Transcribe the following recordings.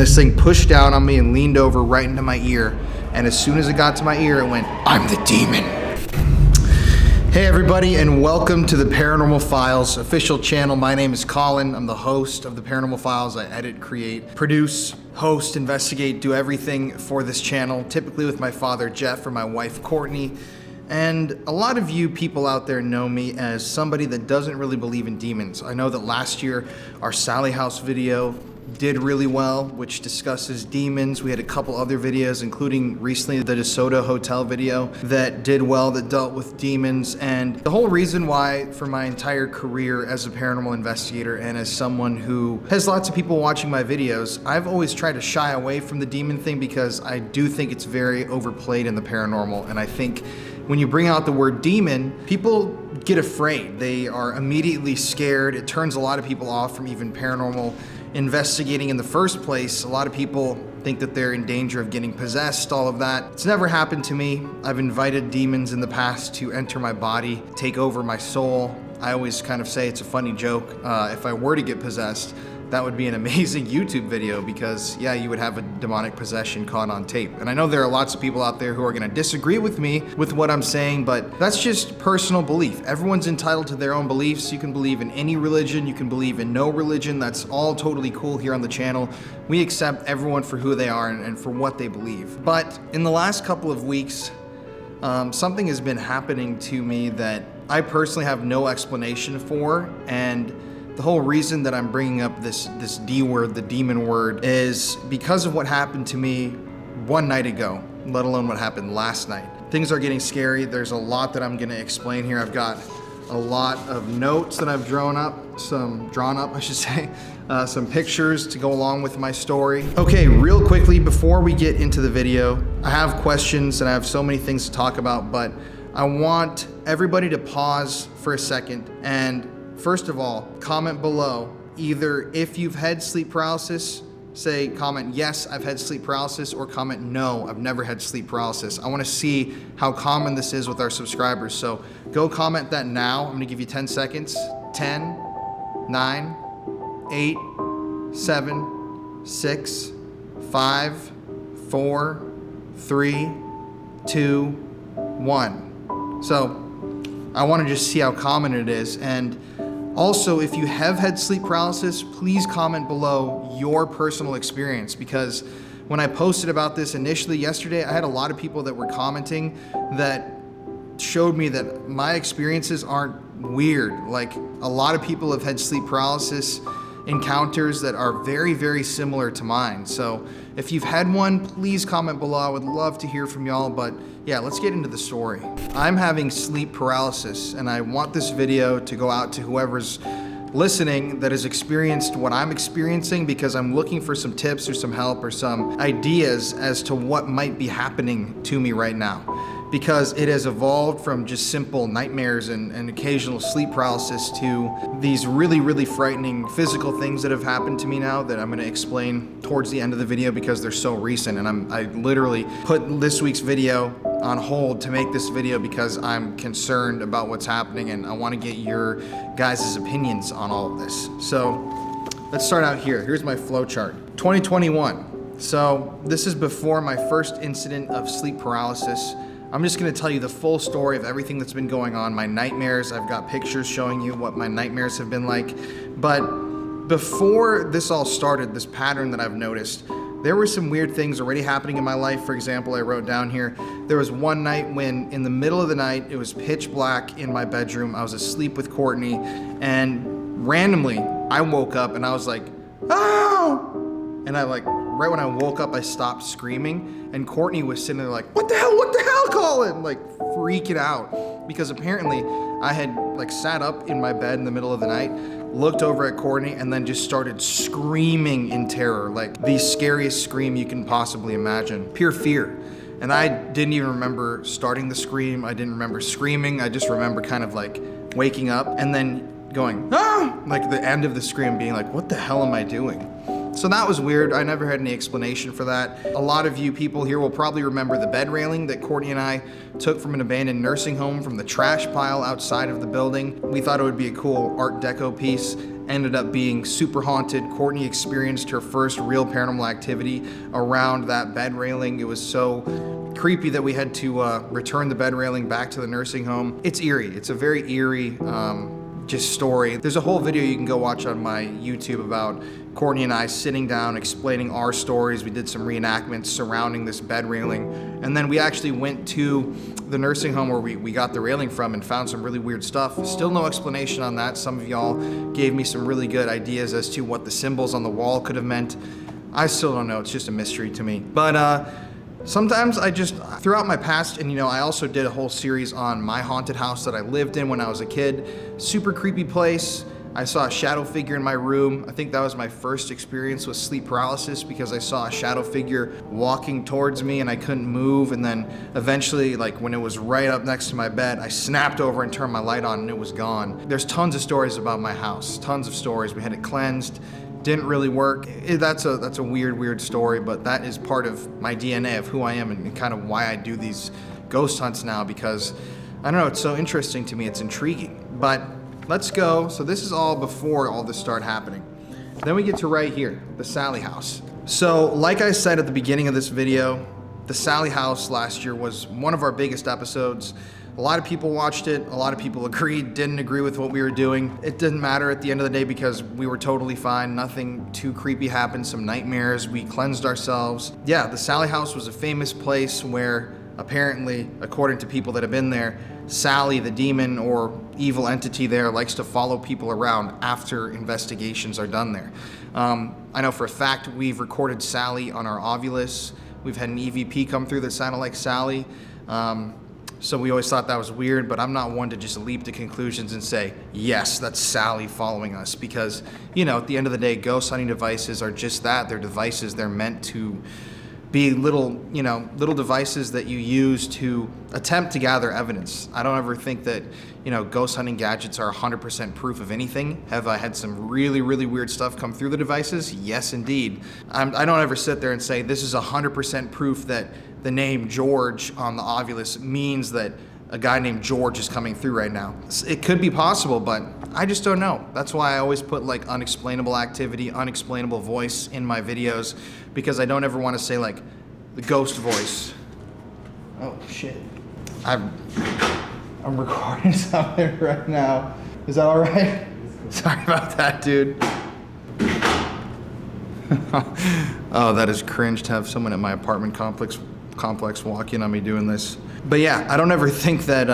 this thing pushed down on me and leaned over right into my ear. And as soon as it got to my ear, it went, "I'm the demon." Hey everybody, and welcome to the Paranormal Files official channel. My name is Colin. I'm the host of the Paranormal Files. I edit, create, produce, host, investigate, do everything for this channel, typically with my father Jeff or my wife Courtney. And a lot of you people out there know me as somebody that doesn't really believe in demons. I know that last year our Sally House video did really well, which discusses demons. We had a couple other videos, including recently the Desoto Hotel video that did well, that dealt with demons. And the whole reason why for my entire career as a paranormal investigator and as someone who has lots of people watching my videos, I've always tried to shy away from the demon thing because I do think it's very overplayed in the paranormal. And I think when you bring out the word demon, people get afraid. They are immediately scared. It turns a lot of people off from even paranormal investigating in the first place. A lot of people think that they're in danger of getting possessed, all of that. It's never happened to me. I've invited demons in the past to enter my body, take over my soul. I always kind of say it's a funny joke. If I were to get possessed, that would be an amazing YouTube video because, yeah, you would have a demonic possession caught on tape. And I know there are lots of people out there who are gonna disagree with me with what I'm saying, but that's just personal belief. Everyone's entitled to their own beliefs. You can believe in any religion, you can believe in no religion. That's all totally cool here on the channel. We accept everyone for who they are and for what they believe. But in the last couple of weeks, something has been happening to me that I personally have no explanation for, and the whole reason that I'm bringing up this D word, the demon word, is because of what happened to me one night ago, let alone what happened last night. Things are getting scary. There's a lot that I'm gonna explain here. I've got a lot of notes that I've drawn up, some pictures to go along with my story. Okay, real quickly, before we get into the video, I have questions and I have so many things to talk about, but I want everybody to pause for a second and first of all, comment below, either if you've had sleep paralysis, say comment yes, I've had sleep paralysis, or comment no, I've never had sleep paralysis. I wanna see how common this is with our subscribers. So go comment that now. I'm gonna give you 10 seconds. 10, 9, 8, 7, 6, 5, 4, 3, 2, 1. So I wanna just see how common it is. And also, if you have had sleep paralysis, please comment below your personal experience, because when I posted about this initially yesterday, I had a lot of people that were commenting that showed me that my experiences aren't weird. Like, a lot of people have had sleep paralysis encounters that are very, very similar to mine. So if you've had one, please comment below. I would love to hear from y'all, but yeah, let's get into the story. I'm having sleep paralysis, and I want this video to go out to whoever's listening that has experienced what I'm experiencing, because I'm looking for some tips or some help or some ideas as to what might be happening to me right now. Because it has evolved from just simple nightmares and occasional sleep paralysis to these really, really frightening physical things that have happened to me now that I'm gonna explain towards the end of the video because they're so recent. And I literally put this week's video on hold to make this video because I'm concerned about what's happening and I wanna get your guys' opinions on all of this. So let's start out here. Here's my flow chart. 2021. So this is before my first incident of sleep paralysis. I'm just gonna tell you the full story of everything that's been going on, my nightmares. I've got pictures showing you what my nightmares have been like. But before this all started, this pattern that I've noticed, there were some weird things already happening in my life. For example, I wrote down here, there was one night when in the middle of the night, it was pitch black in my bedroom. I was asleep with Courtney, and randomly I woke up and I was like, "Oh!" And right when I woke up, I stopped screaming, and Courtney was sitting there like, what the hell, Colin? Like freaking out, because apparently I had sat up in my bed in the middle of the night, looked over at Courtney, and then just started screaming in terror, like the scariest scream you can possibly imagine, pure fear. And I didn't even remember starting the scream. I didn't remember screaming. I just remember kind of waking up and then going, "Ah!" Like the end of the scream being like, what the hell am I doing? So that was weird. I never had any explanation for that. A lot of you people here will probably remember the bed railing that Courtney and I took from an abandoned nursing home from the trash pile outside of the building. We thought it would be a cool Art Deco piece. Ended up being super haunted. Courtney experienced her first real paranormal activity around that bed railing. It was so creepy that we had to return the bed railing back to the nursing home. It's eerie. It's a very eerie just story. There's a whole video you can go watch on my YouTube about Courtney and I sitting down explaining our stories. We did some reenactments surrounding this bed railing, and then we actually went to the nursing home where we got the railing from and found some really weird stuff. Still no explanation on that. Some of y'all gave me some really good ideas as to what the symbols on the wall could have meant. I still don't know. It's just a mystery to me. But sometimes I just, throughout my past, and I also did a whole series on my haunted house that I lived in when I was a kid. Super creepy place. I saw a shadow figure in my room. I think that was my first experience with sleep paralysis because I saw a shadow figure walking towards me and I couldn't move. And then eventually, like when it was right up next to my bed, I snapped over and turned my light on and it was gone. There's tons of stories about my house, tons of stories. We had it cleansed. Didn't really work. That's a weird story, but that is part of my DNA of who I am and kind of why I do these ghost hunts now, because I don't know, it's so interesting to me, it's intriguing. But let's go. So this is all before all this started happening. Then we get to right here, the Sally house. So like I said at the beginning of this video, the Sally house last year was one of our biggest episodes. A lot of people watched it. A lot of people agreed, didn't agree with what we were doing. It didn't matter at the end of the day because we were totally fine. Nothing too creepy happened. Some nightmares. We cleansed ourselves. Yeah, the Sally house was a famous place where apparently, according to people that have been there, Sally, the demon or evil entity there, likes to follow people around after investigations are done there. I know for a fact we've recorded Sally on our Ovilus. We've had an EVP come through that sounded like Sally. So we always thought that was weird, but I'm not one to just leap to conclusions and say, yes, that's Sally following us, because, at the end of the day, ghost hunting devices are just that. They're devices. They're meant to be little devices that you use to attempt to gather evidence. I don't ever think that, ghost hunting gadgets are 100% proof of anything. Have I had some really weird stuff come through the devices? Yes, indeed. I don't ever sit there and say, this is 100% proof that the name George on the Ovilus means that a guy named George is coming through right now. It could be possible, but I just don't know. That's why I always put like unexplainable activity, unexplainable voice in my videos, because I don't ever want to say like the ghost voice. Oh shit. I'm recording something right now. Is that all right? Sorry about that, dude. Oh, that is cringe to have someone at my apartment complex walk in on me doing this. But yeah, I don't ever think that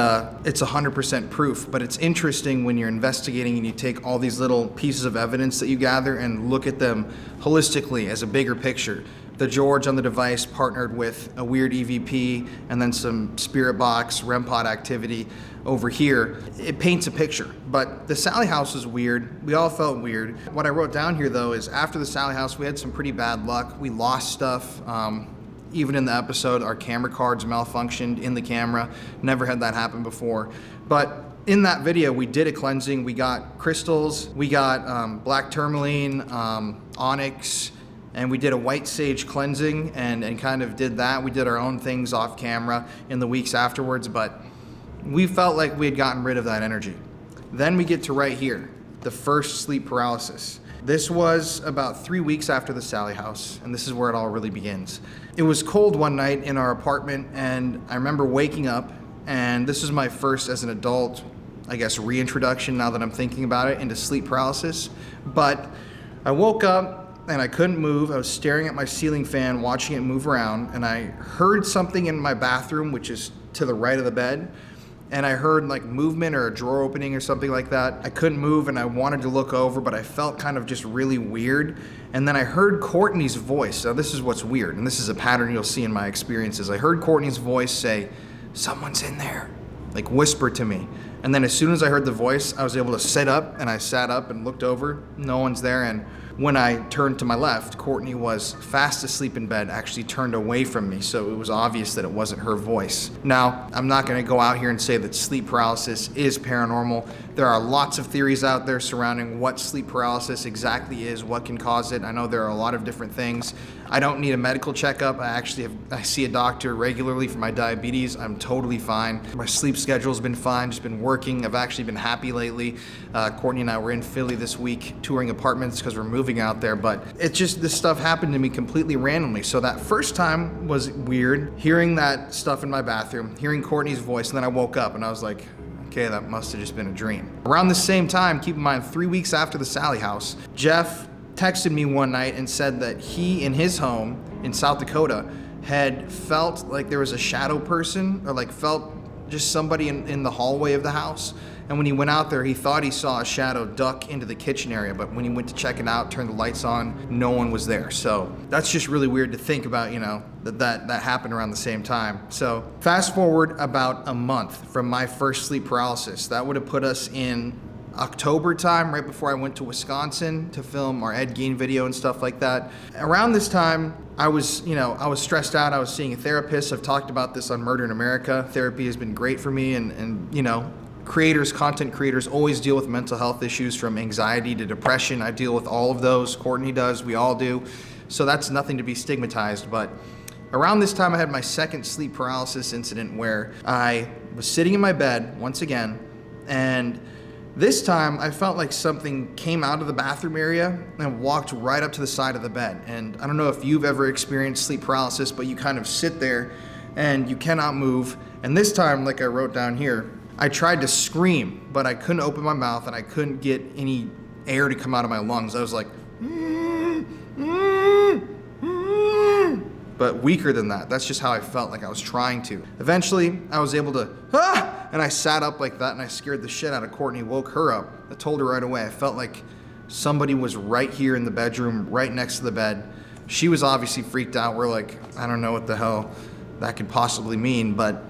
it's 100% proof, but it's interesting when you're investigating and you take all these little pieces of evidence that you gather and look at them holistically as a bigger picture. The George on the device partnered with a weird EVP and then some spirit box, REM pod activity over here. It paints a picture, but the Sally house was weird. We all felt weird. What I wrote down here though is after the Sally house, we had some pretty bad luck. We lost stuff. Even in the episode, our camera cards malfunctioned in the camera. Never had that happen before. But in that video, we did a cleansing. We got crystals, we got black tourmaline, onyx, and we did a white sage cleansing and kind of did that. We did our own things off camera in the weeks afterwards, but we felt like we had gotten rid of that energy. Then we get to right here, the first sleep paralysis. This was about 3 weeks after the Sally house, and this is where it all really begins. It was cold one night in our apartment, and I remember waking up, and this is my first as an adult, I guess, reintroduction now that I'm thinking about it, into sleep paralysis. But I woke up and I couldn't move. I was staring at my ceiling fan, watching it move around, and I heard something in my bathroom, which is to the right of the bed. And I heard like movement or a drawer opening or something like that. I couldn't move and I wanted to look over, but I felt kind of just really weird. And then I heard Courtney's voice. Now this is what's weird, and this is a pattern you'll see in my experiences. I heard Courtney's voice say, "Someone's in there," like whisper to me. And then as soon as I heard the voice, I was able to sit up, and I sat up and looked over. No one's there, and when I turned to my left, Courtney was fast asleep in bed, actually turned away from me, so it was obvious that it wasn't her voice. Now, I'm not going to go out here and say that sleep paralysis is paranormal. There are lots of theories out there surrounding what sleep paralysis exactly is, what can cause it. I know there are a lot of different things. I don't need a medical checkup. I see a doctor regularly for my diabetes. I'm totally fine. My sleep schedule's been fine, just been working. I've actually been happy lately. Courtney and I were in Philly this week touring apartments because we're moving out there, but it's just, this stuff happened to me completely randomly. So that first time was weird, hearing that stuff in my bathroom, hearing Courtney's voice, and then I woke up and I was like, okay, that must have just been a dream. Around the same time, keep in mind, 3 weeks after the Sally house, Jeff texted me one night and said that he, in his home in South Dakota, had felt like there was a shadow person, or like felt just somebody in the hallway of the house. And when he went out there, he thought he saw a shadow duck into the kitchen area, but when he went to check it out, turned the lights on, no one was there. So that's just really weird to think about, you know, that happened around the same time. So fast forward about a month from my first sleep paralysis. That would have put us in October time, right before I went to Wisconsin to film our Ed Gein video and stuff like that. Around this time, I was stressed out. I was seeing a therapist. I've talked about this on Murder in America. Therapy has been great for me, and you know, content creators always deal with mental health issues, from anxiety to depression. I deal with all of those. Courtney does, we all do. So that's nothing to be stigmatized. But around this time, I had my second sleep paralysis incident where I was sitting in my bed once again, and this time I felt like something came out of the bathroom area and walked right up to the side of the bed. And I don't know if you've ever experienced sleep paralysis, but you kind of sit there and you cannot move. And this time, like I wrote down here, I tried to scream, but I couldn't open my mouth and I couldn't get any air to come out of my lungs. I was like, but weaker than that. That's just how I felt, like I was trying to. Eventually, I was able to, and I sat up like that and I scared the shit out of Courtney, woke her up. I told her right away. I felt like somebody was right here in the bedroom, right next to the bed. She was obviously freaked out. We're like, I don't know what the hell that could possibly mean, but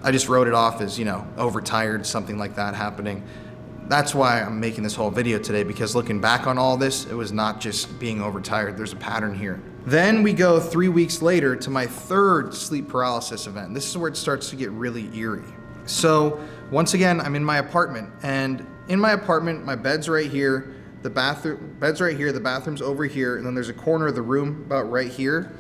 I just wrote it off as, you know, overtired, something like that happening. That's why I'm making this whole video today, because looking back on all this, it was not just being overtired. There's a pattern here. Then we go 3 weeks later to my third sleep paralysis event. This is where it starts to get really eerie. So once again, I'm in my apartment, and in my apartment, my bed's right here, the bed's right here, the bathroom's over here, and then there's a corner of the room about right here.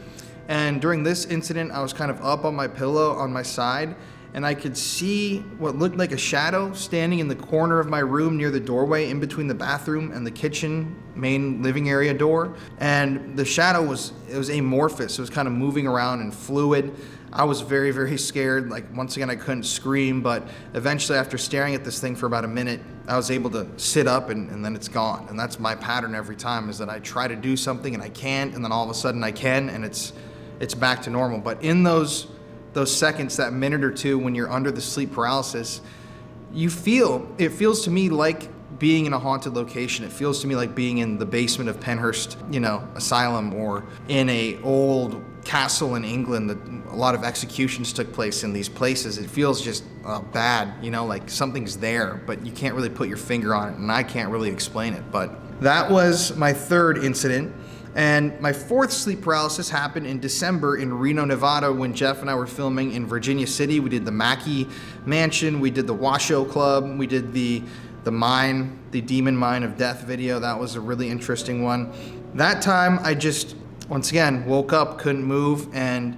And during this incident, I was kind of up on my pillow on my side, and I could see what looked like a shadow standing in the corner of my room near the doorway in between the bathroom and the kitchen main living area door. And the shadow was amorphous. It was kind of moving around and fluid. I was very, very scared. Like, once again, I couldn't scream, but eventually after staring at this thing for about a minute, I was able to sit up and then it's gone. And that's my pattern every time, is that I try to do something and I can't, and then all of a sudden I can, and it's back to normal. But in those seconds, that minute or two when you're under the sleep paralysis, it feels to me like being in a haunted location. It feels to me like being in the basement of Penhurst, Asylum, or in a old castle in England that a lot of executions took place in these places. It feels just bad, like something's there, but you can't really put your finger on it, and I can't really explain it. But that was my third incident. And my fourth sleep paralysis happened in December in Reno, Nevada, when Jeff and I were filming in Virginia City. We did the Mackey Mansion, we did the Washoe Club, we did the mine, the Demon Mine of Death video. That was a really interesting one. That time I just, once again, woke up, couldn't move, and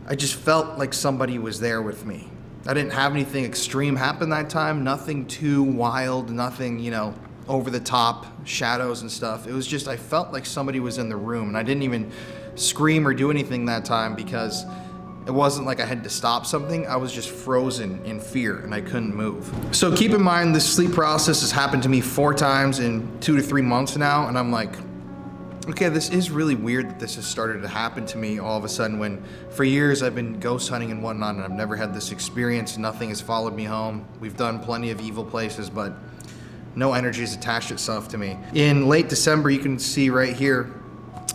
I just felt like somebody was there with me. I didn't have anything extreme happen that time, nothing too wild, nothing, over the top shadows and stuff. It was just, I felt like somebody was in the room, and I didn't even scream or do anything that time because it wasn't like I had to stop something. I was just frozen in fear and I couldn't move. So keep in mind, this sleep paralysis has happened to me 4 times in 2 to 3 months now, and I'm like, okay, this is really weird that this has started to happen to me all of a sudden, when for years I've been ghost hunting and whatnot, and I've never had this experience. Nothing has followed me home. We've done plenty of evil places, but no energy has attached itself to me. In late December, you can see right here,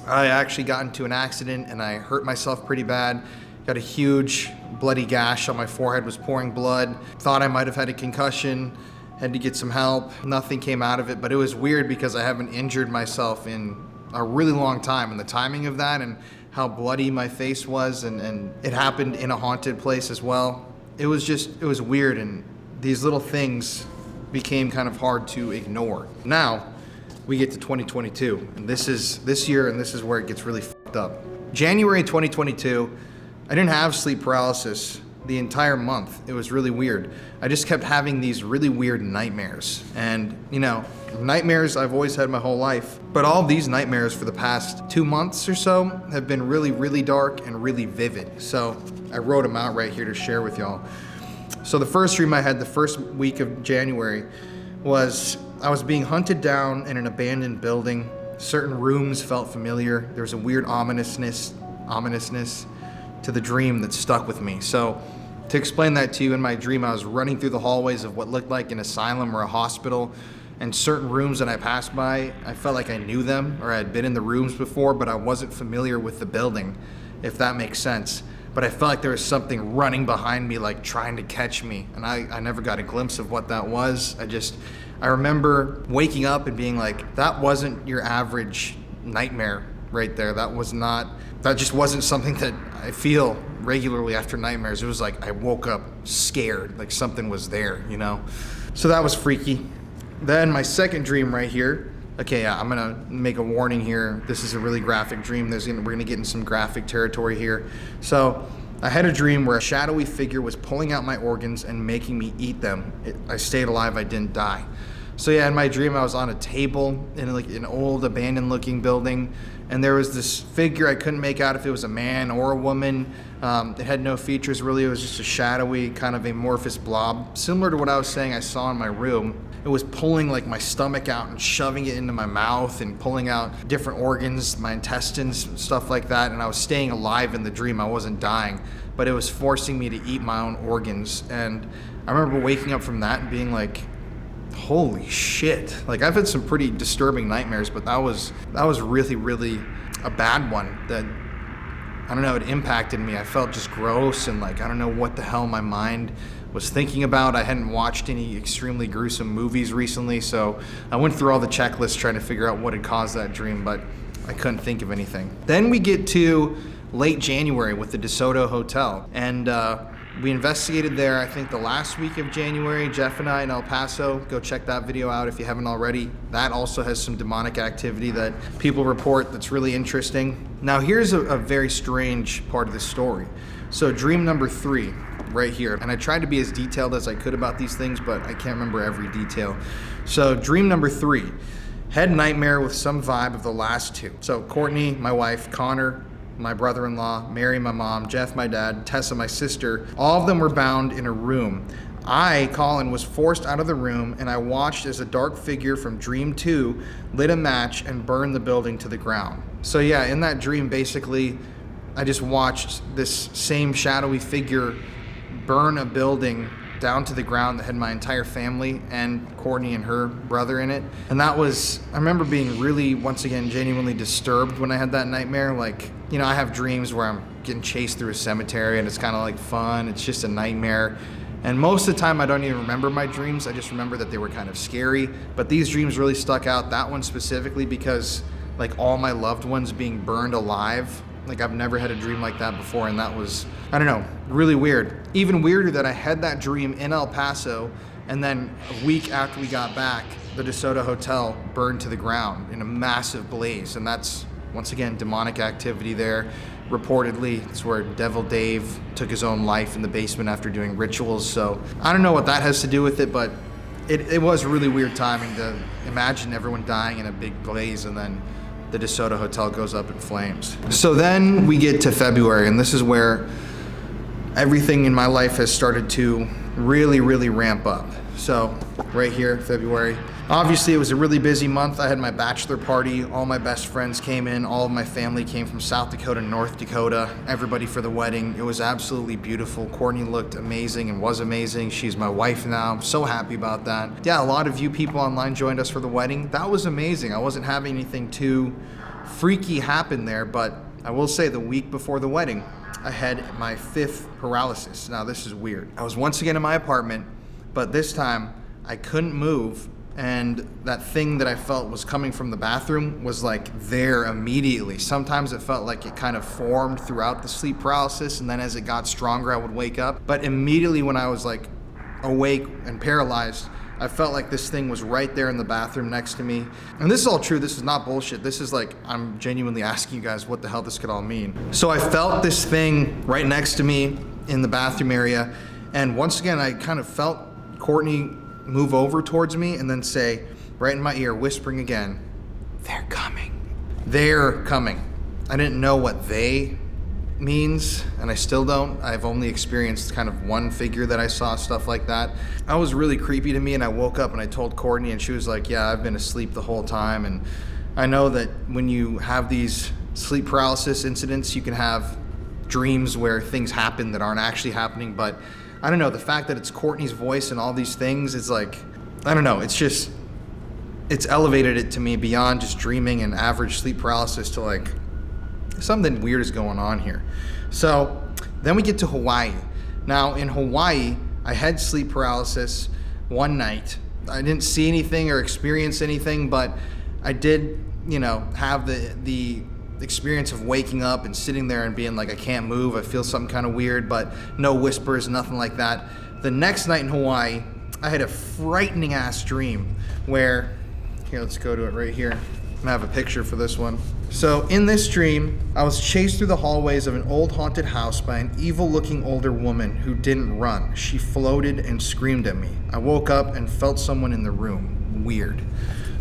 I actually got into an accident and I hurt myself pretty bad. Got a huge bloody gash on my forehead, was pouring blood. Thought I might have had a concussion, had to get some help. Nothing came out of it, but it was weird because I haven't injured myself in a really long time, and the timing of that and how bloody my face was, and it happened in a haunted place as well. It was weird, and these little things became kind of hard to ignore. Now we get to 2022, and this is where it gets really fucked up. January 2022, I didn't have sleep paralysis the entire month. It was really weird. I just kept having these really weird nightmares. And, nightmares I've always had my whole life. But all of these nightmares for the past 2 months or so have been really, really dark and really vivid. So I wrote them out right here to share with y'all. So the first dream I had the first week of January was I was being hunted down in an abandoned building. Certain rooms felt familiar. There was a weird ominousness to the dream that stuck with me. So to explain that to you, in my dream, I was running through the hallways of what looked like an asylum or a hospital, and certain rooms that I passed by, I felt like I knew them or I had been in the rooms before, but I wasn't familiar with the building, if that makes sense. But I felt like there was something running behind me, like trying to catch me, and I never got a glimpse of what that was. I remember waking up and being like, that wasn't your average nightmare right there. That just wasn't something that I feel regularly after nightmares. It was like I woke up scared, like something was there, So that was freaky. Then my second dream right here. Okay, yeah, I'm gonna make a warning here. This is a really graphic dream. We're gonna get in some graphic territory here. So I had a dream where a shadowy figure was pulling out my organs and making me eat them. I stayed alive, I didn't die. So yeah, in my dream, I was on a table in like an old abandoned looking building, and there was this figure. I couldn't make out if it was a man or a woman. It had no features really. It was just a shadowy kind of amorphous blob, similar to what I was saying I saw in my room. It was pulling like my stomach out and shoving it into my mouth and pulling out different organs, my intestines, stuff like that. And I was staying alive in the dream. I wasn't dying, but it was forcing me to eat my own organs. And I remember waking up from that and being like, holy shit. Like, I've had some pretty disturbing nightmares, but that was really, really a bad one that, I don't know, it impacted me. I felt just gross and like, I don't know what the hell my mind was thinking about. I hadn't watched any extremely gruesome movies recently, so I went through all the checklists trying to figure out what had caused that dream, but I couldn't think of anything. Then we get to late January with the Desoto Hotel, and we investigated there, I think the last week of January, Jeff and I in El Paso. Go check that video out if you haven't already. That also has some demonic activity that people report that's really interesting. Now here's a very strange part of the story. So dream number 3, right here. And I tried to be as detailed as I could about these things, but I can't remember every detail. So dream number 3, had nightmare with some vibe of the last 2. So Courtney, my wife, Connor, my brother-in-law, Mary, my mom, Jeff, my dad, Tessa, my sister, all of them were bound in a room. I, Colin, was forced out of the room, and I watched as a dark figure from dream 2 lit a match and burned the building to the ground. So yeah, in that dream, basically, I just watched this same shadowy figure burn a building down to the ground that had my entire family and Courtney and her brother in it. And that was, I remember being really, once again, genuinely disturbed when I had that nightmare. Like, I have dreams where I'm getting chased through a cemetery and it's kind of like fun. It's just a nightmare. And most of the time I don't even remember my dreams. I just remember that they were kind of scary. But these dreams really stuck out, that one specifically, because like all my loved ones being burned alive. Like, I've never had a dream like that before, and that was, I don't know, really weird. Even weirder that I had that dream in El Paso, and then a week after we got back, the Desoto Hotel burned to the ground in a massive blaze. And that's, once again, demonic activity there. Reportedly, it's where Devil Dave took his own life in the basement after doing rituals. So I don't know what that has to do with it, but it was really weird timing to imagine everyone dying in a big blaze and then the Desoto Hotel goes up in flames. So then we get to February, and this is where everything in my life has started to really, really ramp up. So right here, February. Obviously, it was a really busy month. I had my bachelor party. All my best friends came in. All of my family came from South Dakota, North Dakota. Everybody for the wedding. It was absolutely beautiful. Courtney looked amazing and was amazing. She's my wife now. I'm so happy about that. Yeah, a lot of you people online joined us for the wedding. That was amazing. I wasn't having anything too freaky happen there, but I will say the week before the wedding, I had my 5th paralysis. Now, this is weird. I was once again in my apartment, but this time I couldn't move. and that thing that I felt was coming from the bathroom was like there immediately. Sometimes it felt like it kind of formed throughout the sleep paralysis, and then as it got stronger, I would wake up. But immediately when I was like awake and paralyzed, I felt like this thing was right there in the bathroom next to me. And this is all true. This is not bullshit. This is like, I'm genuinely asking you guys what the hell this could all mean. So I felt this thing right next to me in the bathroom area. And once again, I kind of felt Courtney move over towards me and then say right in my ear, whispering again, "They're coming. They're coming." I didn't know what they means, and I still don't. I've only experienced kind of one figure that I saw, stuff like that. That was really creepy to me, and I woke up and I told Courtney, and she was like, "Yeah, I've been asleep the whole time." And I know that when you have these sleep paralysis incidents, you can have dreams where things happen that aren't actually happening, but I don't know, the fact that it's Courtney's voice and all these things is like, I don't know, it's elevated it to me beyond just dreaming and average sleep paralysis to like, something weird is going on here. So then we get to Hawaii. Now in Hawaii, I had sleep paralysis one night. I didn't see anything or experience anything, but I did, have the experience of waking up and sitting there and being like, I can't move, I feel something kind of weird, but no whispers, nothing like that. The next night in Hawaii, I had a frightening ass dream where, here, let's go to it right here. I'm gonna have a picture for this one. So in this dream, I was chased through the hallways of an old haunted house by an evil looking older woman who didn't run. She floated and screamed at me. I woke up and felt someone in the room. Weird.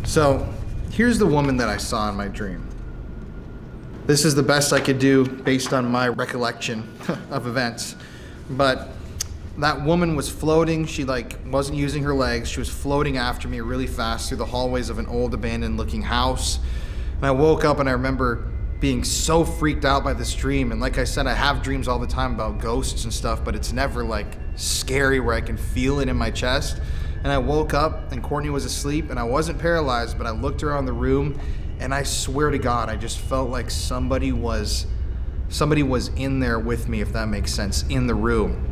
So here's the woman that I saw in my dream. This is the best I could do based on my recollection of events. But that woman was floating. She wasn't using her legs. She was floating after me really fast through the hallways of an old abandoned looking house. And I woke up and I remember being so freaked out by this dream. And like I said, I have dreams all the time about ghosts and stuff, but it's never like scary where I can feel it in my chest. And I woke up and Courtney was asleep and I wasn't paralyzed, but I looked around the room and I swear to God, I just felt like somebody was in there with me, if that makes sense, in the room.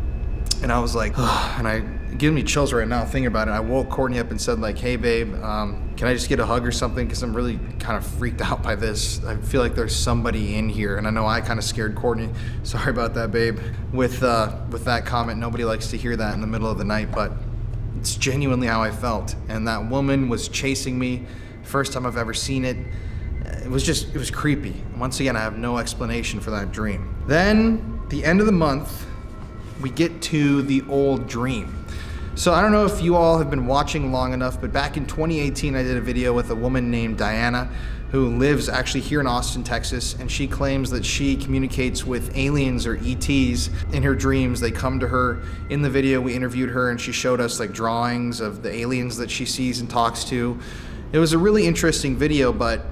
And I was like, and it gives me chills right now thinking about it. I woke Courtney up and said like, "Hey babe, can I just get a hug or something? Because I'm really kind of freaked out by this. I feel like there's somebody in here." And I know I kind of scared Courtney. Sorry about that, babe. With that comment, nobody likes to hear that in the middle of the night, but it's genuinely how I felt. And that woman was chasing me. First time I've ever seen it. It was creepy. Once again, I have no explanation for that dream. Then, the end of the month, we get to the old dream. So I don't know if you all have been watching long enough, but back in 2018, I did a video with a woman named Diana who lives actually here in Austin, Texas, and she claims that she communicates with aliens or ETs in her dreams. They come to her. In the video, we interviewed her and she showed us like drawings of the aliens that she sees and talks to. It was a really interesting video, but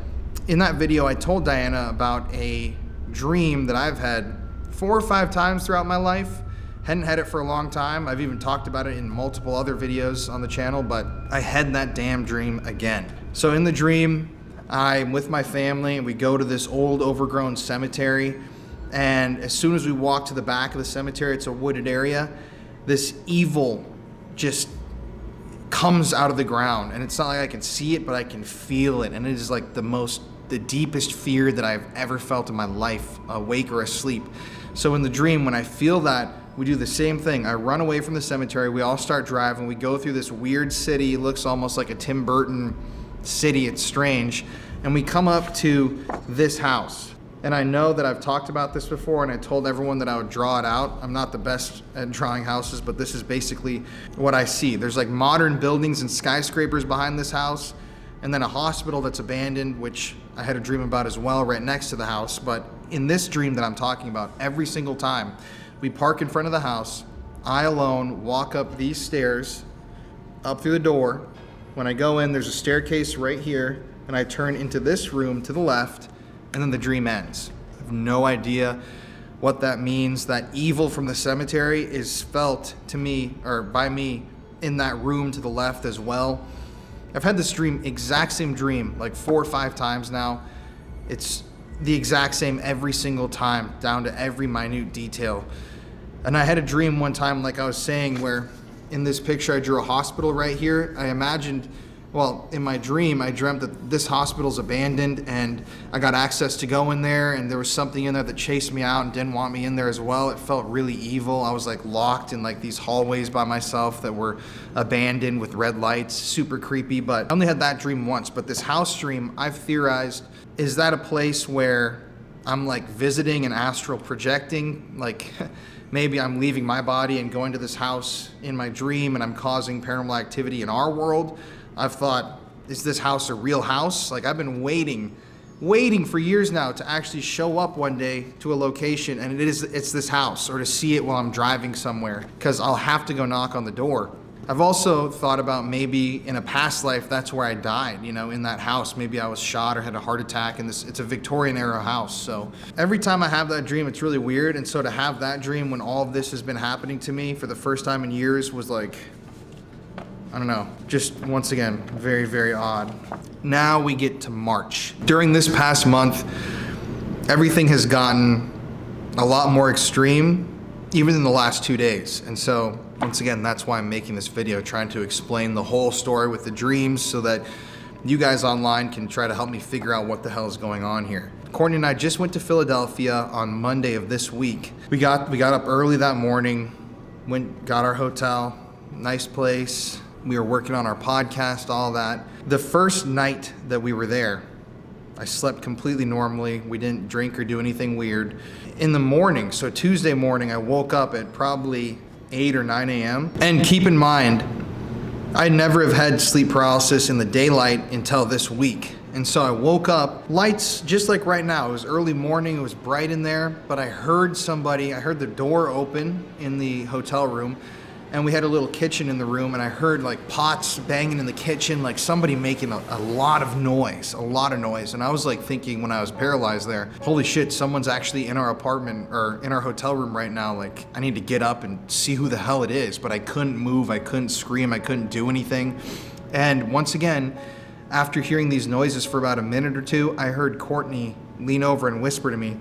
in that video, I told Diana about a dream that I've had 4 or 5 times throughout my life. Hadn't had it for a long time. I've even talked about it in multiple other videos on the channel, but I had that damn dream again. So in the dream, I'm with my family and we go to this old overgrown cemetery. And as soon as we walk to the back of the cemetery, it's a wooded area, this evil just comes out of the ground, and it's not like I can see it, but I can feel it, and it is like the deepest fear that I've ever felt in my life, awake or asleep. So in the dream, when I feel that, we do the same thing. I run away from the cemetery, we all start driving, we go through this weird city, it looks almost like a Tim Burton city, it's strange, and we come up to this house. And I know that I've talked about this before, and I told everyone that I would draw it out. I'm not the best at drawing houses, but this is basically what I see. There's like modern buildings and skyscrapers behind this house, and then a hospital that's abandoned, which I had a dream about as well, right next to the house. But in this dream that I'm talking about, every single time, we park in front of the house, I alone walk up these stairs, up through the door. When I go in, there's a staircase right here, and I turn into this room to the left, and then the dream ends. I have no idea what that means. That evil from the cemetery is felt to me, or by me, in that room to the left as well. I've had this exact same dream, like 4 or 5 times now. It's the exact same every single time, down to every minute detail. And I had a dream one time, like I was saying, where in this picture I drew a hospital right here. I imagined Well, in my dream, I dreamt that this hospital's abandoned and I got access to go in there, and there was something in there that chased me out and didn't want me in there as well. It felt really evil. I was like locked in like these hallways by myself that were abandoned with red lights, super creepy. But I only had that dream once. But this house dream, I've theorized, is that a place where I'm like visiting and astral projecting? Like maybe I'm leaving my body and going to this house in my dream and I'm causing paranormal activity in our world. I've thought, is this house a real house? Like I've been waiting for years now to actually show up one day to a location and it's this house, or to see it while I'm driving somewhere, because I'll have to go knock on the door. I've also thought about maybe in a past life, that's where I died, you know, in that house. Maybe I was shot or had a heart attack, and it's a Victorian era house. So every time I have that dream, it's really weird. And so to have that dream when all of this has been happening to me for the first time in years was like, I don't know, just once again, very, very odd. Now we get to March. During this past month, everything has gotten a lot more extreme, even in the last 2 days. And so, once again, that's why I'm making this video, trying to explain the whole story with the dreams so that you guys online can try to help me figure out what the hell is going on here. Courtney and I just went to Philadelphia on Monday of this week. We got up early that morning, got our hotel, nice place. We were working on our podcast, all that. The first night that we were there, I slept completely normally. We didn't drink or do anything weird. In the morning, so Tuesday morning, I woke up at probably 8 or 9 a.m. And keep in mind, I never have had sleep paralysis in the daylight until this week. And so I woke up, lights just like right now. It was early morning, it was bright in there, but I heard the door open in the hotel room, and we had a little kitchen in the room, and I heard like pots banging in the kitchen, like somebody making a lot of noise. And I was like thinking when I was paralyzed there, holy shit, someone's actually in our apartment or in our hotel room right now. Like I need to get up and see who the hell it is, but I couldn't move, I couldn't scream, I couldn't do anything. And once again, after hearing these noises for about a minute or two, I heard Courtney lean over and whisper to me,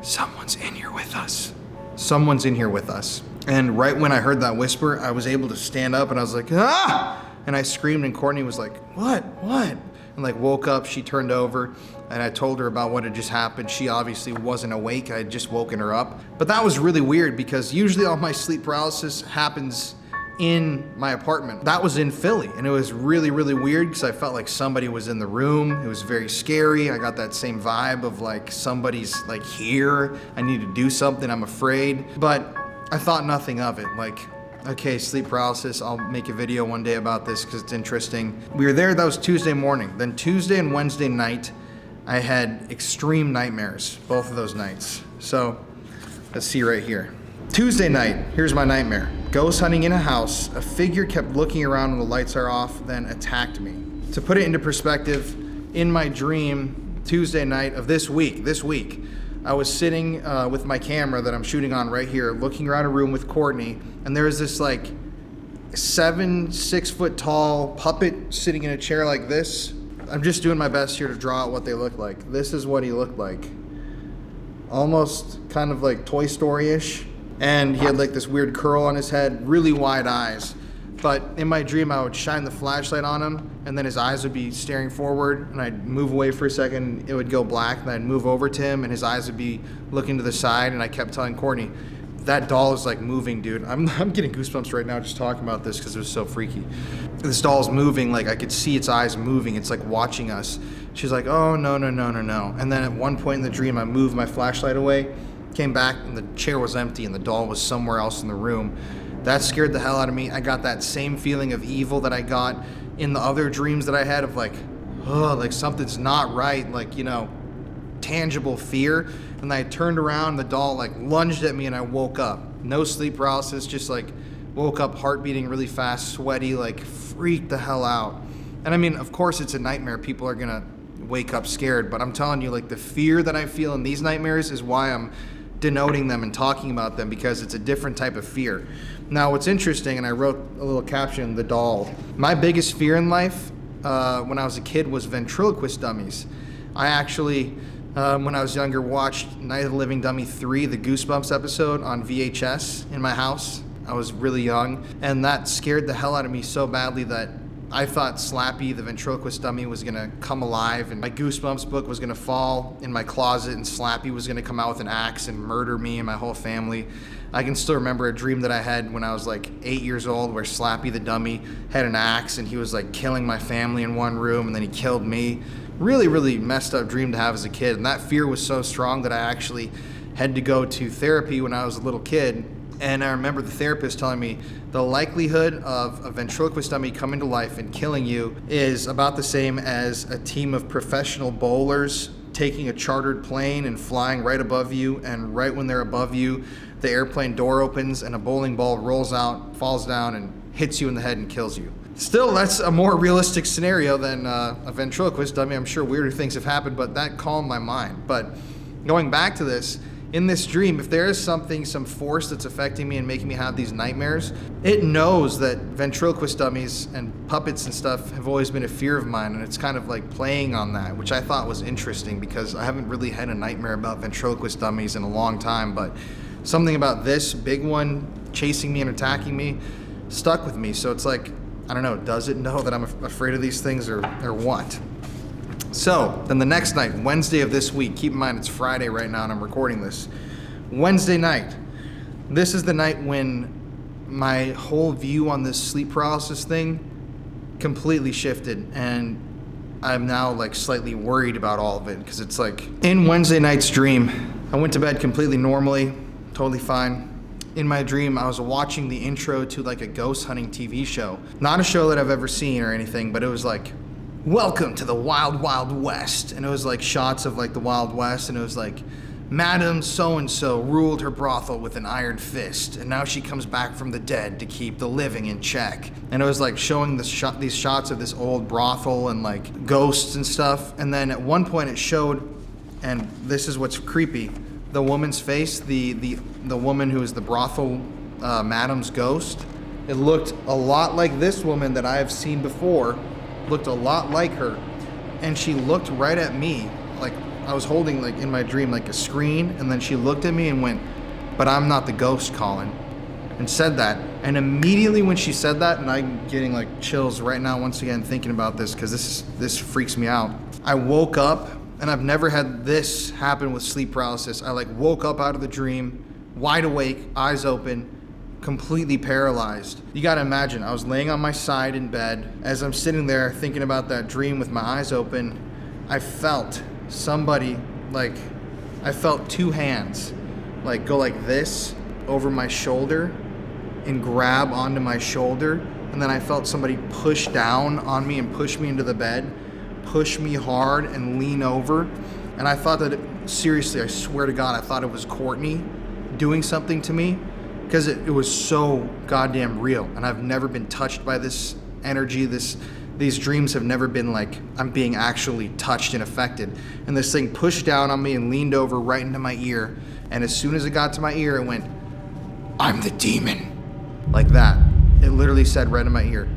"Someone's in here with us. Someone's in here with us." And right when I heard that whisper, I was able to stand up and I was like, "Ah!" And I screamed, and Courtney was like, What? And like woke up, she turned over, and I told her about what had just happened. She obviously wasn't awake, I had just woken her up. But that was really weird because usually all my sleep paralysis happens in my apartment. That was in Philly, and it was really, really weird because I felt like somebody was in the room. It was very scary. I got that same vibe of like somebody's like here, I need to do something, I'm afraid. But I thought nothing of it. Like, okay, sleep paralysis, I'll make a video one day about this because it's interesting. We were there, that was Tuesday morning. Then Tuesday and Wednesday night, I had extreme nightmares, both of those nights. So, let's see right here. Tuesday night, here's my nightmare. Ghost hunting in a house, a figure kept looking around when the lights are off, then attacked me. To put it into perspective, in my dream, Tuesday night of this week, I was sitting with my camera that I'm shooting on right here, looking around a room with Courtney, and there was this like 6 foot tall puppet sitting in a chair like this. I'm just doing my best here to draw out what they look like. This is what he looked like. Almost kind of like Toy Story-ish. And he had like this weird curl on his head, really wide eyes. But in my dream, I would shine the flashlight on him, and then his eyes would be staring forward, and I'd move away for a second, it would go black, and I'd move over to him, and his eyes would be looking to the side, and I kept telling Courtney, that doll is like moving, dude. I'm getting goosebumps right now just talking about this because it was so freaky. This doll's moving, like I could see its eyes moving, it's like watching us. She's like, oh, no. And then at one point in the dream, I moved my flashlight away, came back, and the chair was empty, and the doll was somewhere else in the room. That scared the hell out of me. I got that same feeling of evil that I got in the other dreams that I had of like, oh, like something's not right, like, you know, tangible fear. And I turned around, the doll like lunged at me, and I woke up. No sleep paralysis, just like woke up, heart beating really fast, sweaty, like freaked the hell out. And I mean, of course it's a nightmare. People are gonna wake up scared, but I'm telling you, like the fear that I feel in these nightmares is why I'm denoting them and talking about them, because it's a different type of fear. Now, what's interesting, and I wrote a little caption, the doll. My biggest fear in life when I was a kid was ventriloquist dummies. I actually, when I was younger, watched Night of the Living Dummy 3, the Goosebumps episode on VHS in my house. I was really young, and that scared the hell out of me so badly that I thought Slappy, the ventriloquist dummy, was gonna come alive and my Goosebumps book was gonna fall in my closet and Slappy was gonna come out with an axe and murder me and my whole family. I can still remember a dream that I had when I was like 8 years old where Slappy the dummy had an axe and he was like killing my family in one room and then he killed me. Really, really messed up dream to have as a kid. And that fear was so strong that I actually had to go to therapy when I was a little kid. And I remember the therapist telling me the likelihood of a ventriloquist dummy coming to life and killing you is about the same as a team of professional bowlers taking a chartered plane and flying right above you, and right when they're above you, the airplane door opens and a bowling ball rolls out, falls down, and hits you in the head and kills you. Still, that's a more realistic scenario than a ventriloquist dummy. I'm sure weirder things have happened, but that calmed my mind. But going back to this, in this dream, if there is something, some force that's affecting me and making me have these nightmares, it knows that ventriloquist dummies and puppets and stuff have always been a fear of mine, and it's kind of like playing on that, which I thought was interesting because I haven't really had a nightmare about ventriloquist dummies in a long time, but something about this big one chasing me and attacking me stuck with me. So it's like, I don't know, does it know that I'm afraid of these things or what? So then the next night, Wednesday of this week, keep in mind it's Friday right now and I'm recording this. Wednesday night, this is the night when my whole view on this sleep paralysis thing completely shifted, and I'm now like slightly worried about all of it because it's like in Wednesday night's dream, I went to bed completely normally, totally fine. In my dream, I was watching the intro to like a ghost hunting TV show. Not a show that I've ever seen or anything, but it was like, welcome to the Wild Wild West. And it was like shots of like the Wild West, and it was like, Madam so-and-so ruled her brothel with an iron fist, and now she comes back from the dead to keep the living in check. And it was like showing these shots of this old brothel and like ghosts and stuff. And then at one point it showed, and this is what's creepy, the woman's face, the woman who is the brothel madam's ghost. It looked a lot like this woman that I have seen before, looked a lot like her, and she looked right at me, like I was holding like in my dream like a screen, and then she looked at me and went, "But I'm not the ghost, Colin," and said that. And immediately when she said that, and I'm getting like chills right now once again thinking about this because this freaks me out. I woke up, and I've never had this happen with sleep paralysis. I like woke up out of the dream, wide awake, eyes open, completely paralyzed. You gotta imagine, I was laying on my side in bed. As I'm sitting there thinking about that dream with my eyes open, I felt somebody, like, I felt two hands, like go like this over my shoulder and grab onto my shoulder. And then I felt somebody push down on me and push me into the bed, push me hard and lean over. And I thought that, seriously, I swear to God, I thought it was Courtney doing something to me, because it was so goddamn real, and I've never been touched by this energy. These dreams have never been like I'm being actually touched and affected. And this thing pushed down on me and leaned over right into my ear, and as soon as it got to my ear, it went, "I'm the demon," like that. It literally said right in my ear,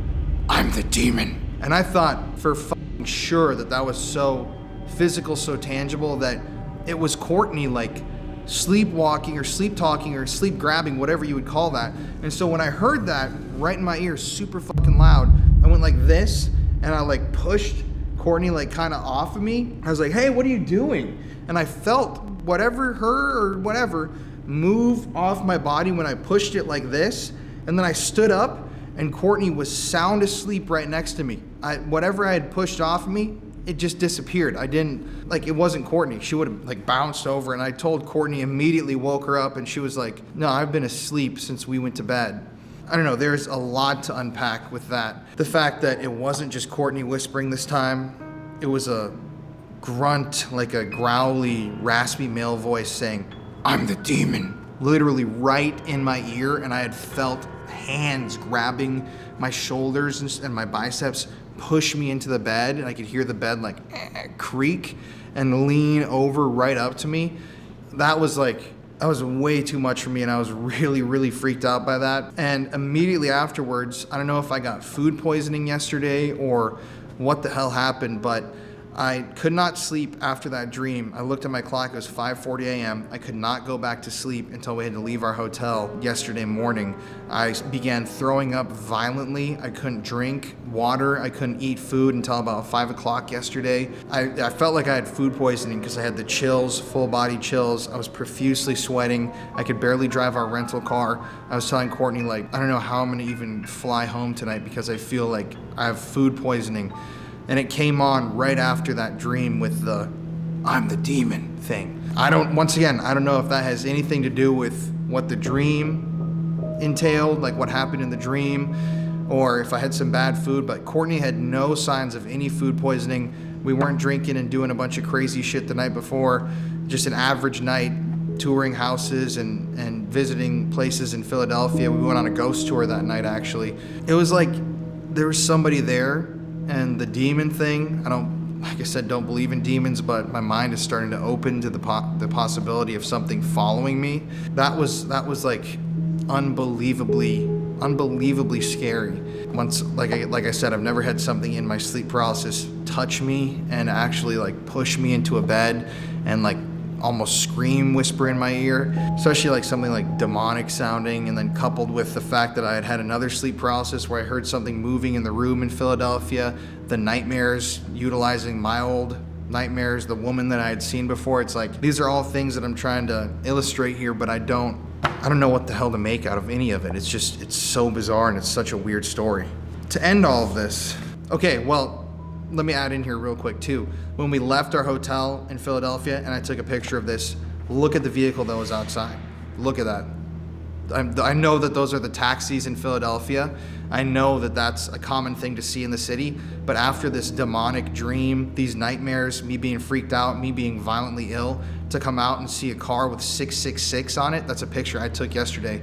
"I'm the demon." And I thought for fucking sure that was so physical, so tangible, that it was Courtney, like sleepwalking or sleep talking or sleep grabbing, whatever you would call that. And so when I heard that right in my ear, super fucking loud, I went like this, and I like pushed Courtney like kind of off of me. I was like, "Hey, what are you doing?" And I felt whatever, her or whatever, move off my body when I pushed it like this. And then I stood up, and Courtney was sound asleep right next to me. Whatever I had pushed off of me, it just disappeared. I didn't, like, it wasn't Courtney. She would have like bounced over, and I told Courtney, immediately woke her up, and she was like, "No, I've been asleep since we went to bed." I don't know, there's a lot to unpack with that. The fact that it wasn't just Courtney whispering this time, it was a grunt, like a growly, raspy male voice saying, "I'm the demon," literally right in my ear, and I had felt hands grabbing my shoulders and my biceps, push me into the bed, and I could hear the bed like creak and lean over right up to me. That was way too much for me, and I was really, really freaked out by that. And immediately afterwards, I don't know if I got food poisoning yesterday or what the hell happened, but I could not sleep after that dream. I looked at my clock, it was 5:40 a.m. I could not go back to sleep until we had to leave our hotel yesterday morning. I began throwing up violently. I couldn't drink water. I couldn't eat food until about 5 o'clock yesterday. I felt like I had food poisoning because I had the chills, full body chills. I was profusely sweating. I could barely drive our rental car. I was telling Courtney, like, I don't know how I'm gonna even fly home tonight because I feel like I have food poisoning. And it came on right after that dream with the I'm the demon thing. Once again, I don't know if that has anything to do with what the dream entailed, like what happened in the dream, or if I had some bad food, but Courtney had no signs of any food poisoning. We weren't drinking and doing a bunch of crazy shit the night before, just an average night touring houses and visiting places in Philadelphia. We went on a ghost tour that night, actually. It was like there was somebody there. And the demon thing, like I said, don't believe in demons, but my mind is starting to open to the possibility of something following me. That was like unbelievably scary. Once, like I said, I've never had something in my sleep paralysis touch me and actually like push me into a bed and like almost scream, whisper in my ear, especially like something like demonic sounding, and then coupled with the fact that I had another sleep paralysis where I heard something moving in the room in Philadelphia, the nightmares utilizing my old nightmares, the woman that I had seen before. It's like, these are all things that I'm trying to illustrate here, but I don't know what the hell to make out of any of it. It's so bizarre and it's such a weird story. To end all of this, okay, well, let me add in here real quick too. When we left our hotel in Philadelphia and I took a picture of this, look at the vehicle that was outside. Look at that. I know that those are the taxis in Philadelphia. I know that that's a common thing to see in the city, but after this demonic dream, these nightmares, me being freaked out, me being violently ill, to come out and see a car with 666 on it, that's a picture I took yesterday.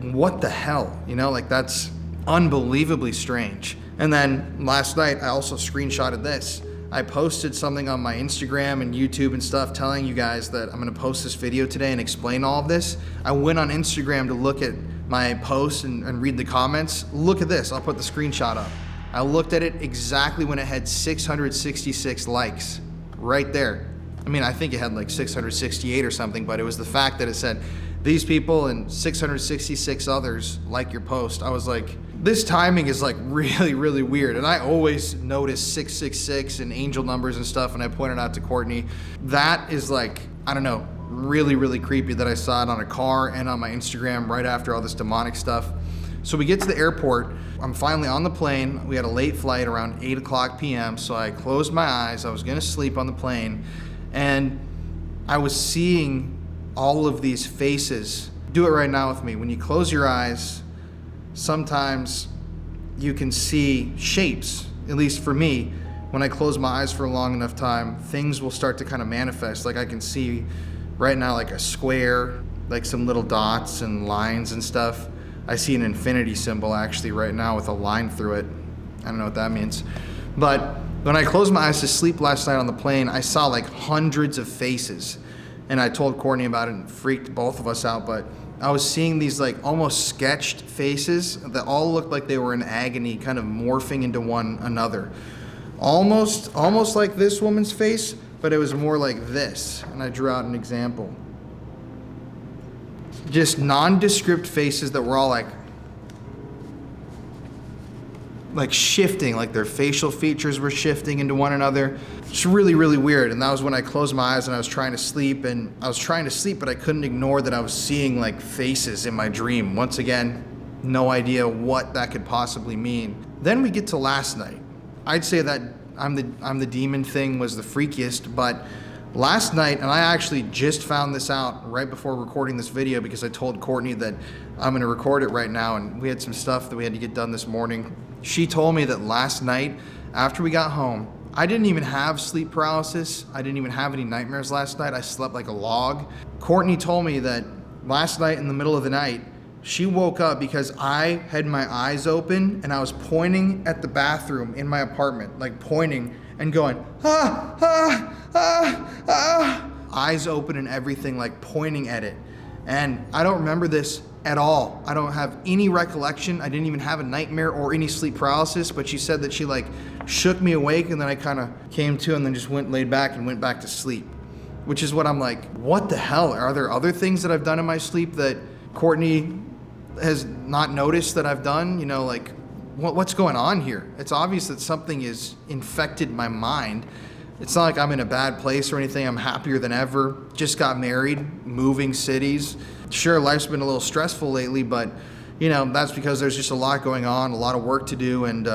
What the hell? You know, like that's unbelievably strange. And then last night, I also screenshotted this. I posted something on my Instagram and YouTube and stuff telling you guys that I'm gonna post this video today and explain all of this. I went on Instagram to look at my post and read the comments. Look at this, I'll put the screenshot up. I looked at it exactly when it had 666 likes, right there. I mean, I think it had like 668 or something, but it was the fact that it said, these people and 666 others like your post. I was like, this timing is like really, really weird. And I always notice 666 and angel numbers and stuff, and I pointed out to Courtney. That is like, I don't know, really, really creepy that I saw it on a car and on my Instagram right after all this demonic stuff. So we get to the airport. I'm finally on the plane. We had a late flight around 8 o'clock p.m. So I closed my eyes. I was gonna sleep on the plane. And I was seeing all of these faces. Do it right now with me. When you close your eyes, sometimes you can see shapes. At least for me, when I close my eyes for a long enough time, things will start to kind of manifest. Like I can see right now like a square, like some little dots and lines and stuff. I see an infinity symbol actually right now with a line through it. I don't know what that means. But when I closed my eyes to sleep last night on the plane, I saw like hundreds of faces. And I told Courtney about it and freaked both of us out, but I was seeing these like almost sketched faces that all looked like they were in agony, kind of morphing into one another. Almost like this woman's face, but it was more like this. And I drew out an example. Just nondescript faces that were all like shifting, like their facial features were shifting into one another. It's really, really weird. And that was when I closed my eyes and I was trying to sleep, but I couldn't ignore that I was seeing like faces in my dream. Once again, no idea what that could possibly mean. Then we get to last night. I'd say that I'm the demon thing was the freakiest, but last night, and I actually just found this out right before recording this video because I told Courtney that I'm gonna record it right now, and we had some stuff that we had to get done this morning. She told me that last night, after we got home, I didn't even have sleep paralysis. I didn't even have any nightmares last night. I slept like a log. Courtney told me that last night in the middle of the night, she woke up because I had my eyes open and I was pointing at the bathroom in my apartment, like pointing and going, ah, ah, ah, ah. Eyes open and everything, like pointing at it. And I don't remember this at all. I don't have any recollection. I didn't even have a nightmare or any sleep paralysis, but she said that she like shook me awake, and then I kind of came to and then just laid back and went back to sleep. Which is what I'm like, what the hell? Are there other things that I've done in my sleep that Courtney has not noticed that I've done? You know, like, what's going on here? It's obvious that something has infected my mind. It's not like I'm in a bad place or anything. I'm happier than ever. Just got married, moving cities. Sure, life's been a little stressful lately, but you know, that's because there's just a lot going on, a lot of work to do. And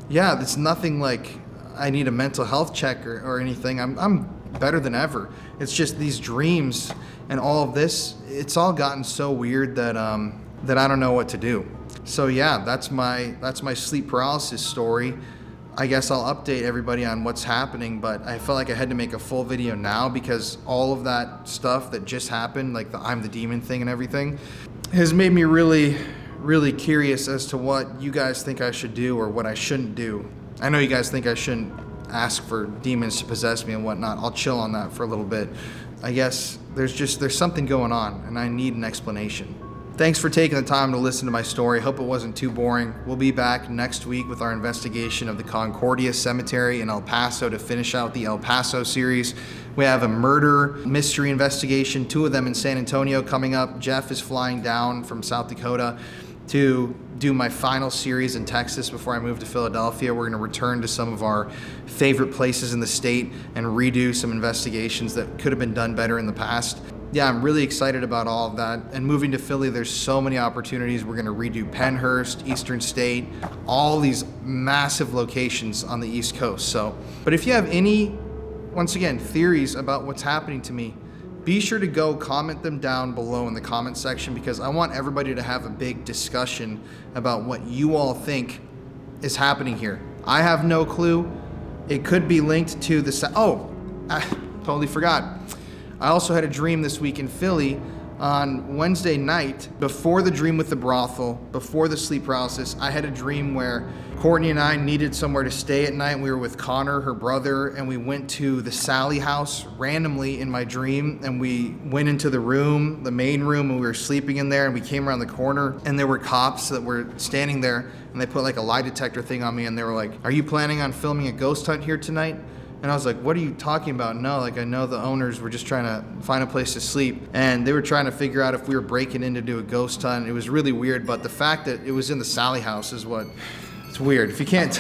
yeah, it's nothing like I need a mental health check or anything. I'm better than ever. It's just these dreams and all of this, it's all gotten so weird that that I don't know what to do. So yeah, that's my sleep paralysis story. I guess I'll update everybody on what's happening, but I felt like I had to make a full video now because all of that stuff that just happened, like the I'm the demon thing and everything, has made me really, really curious as to what you guys think I should do or what I shouldn't do. I know you guys think I shouldn't ask for demons to possess me and whatnot. I'll chill on that for a little bit. I guess there's something going on and I need an explanation. Thanks for taking the time to listen to my story. Hope it wasn't too boring. We'll be back next week with our investigation of the Concordia Cemetery in El Paso to finish out the El Paso series. We have a murder mystery investigation, 2 of them in San Antonio coming up. Jeff is flying down from South Dakota to do my final series in Texas before I move to Philadelphia. We're going to return to some of our favorite places in the state and redo some investigations that could have been done better in the past. Yeah, I'm really excited about all of that. And moving to Philly, there's so many opportunities. We're going to redo Pennhurst, Eastern State, all these massive locations on the East Coast. So, but if you have any, once again, theories about what's happening to me, be sure to go comment them down below in the comment section because I want everybody to have a big discussion about what you all think is happening here. I have no clue. It could be linked to the... Oh, I totally forgot. I also had a dream this week in Philly on Wednesday night, before the dream with the brothel, before the sleep paralysis. I had a dream where Courtney and I needed somewhere to stay at night. We were with Connor, her brother, and we went to the Sally house randomly in my dream, and we went into the room, the main room, and we were sleeping in there, and we came around the corner, and there were cops that were standing there, and they put like a lie detector thing on me, and they were like, "Are you planning on filming a ghost hunt here tonight?" And I was like, "What are you talking about?" No, like I know the owners were just trying to find a place to sleep, and they were trying to figure out if we were breaking in to do a ghost hunt. It was really weird, but the fact that it was in the Sally house is what, it's weird. If you can't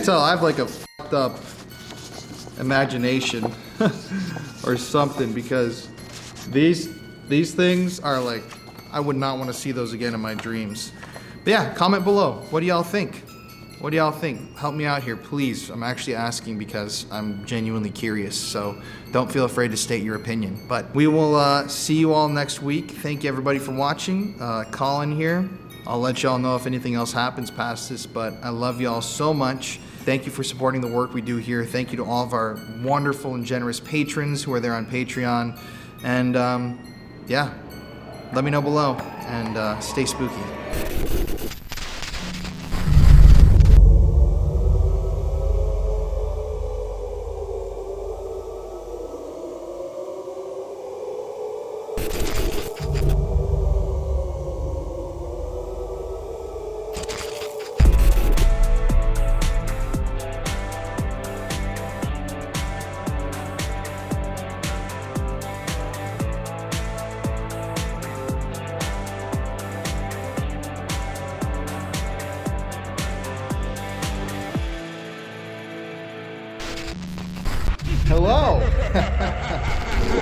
tell, I have like a fucked up imagination or something, because these things are like, I would not want to see those again in my dreams. But yeah, comment below. What do y'all think? What do y'all think? Help me out here, please. I'm actually asking because I'm genuinely curious, so don't feel afraid to state your opinion. But we will see you all next week. Thank you everybody for watching. Colin here. I'll let y'all know if anything else happens past this, but I love y'all so much. Thank you for supporting the work we do here. Thank you to all of our wonderful and generous patrons who are there on Patreon. And yeah, let me know below, and stay spooky. Hello.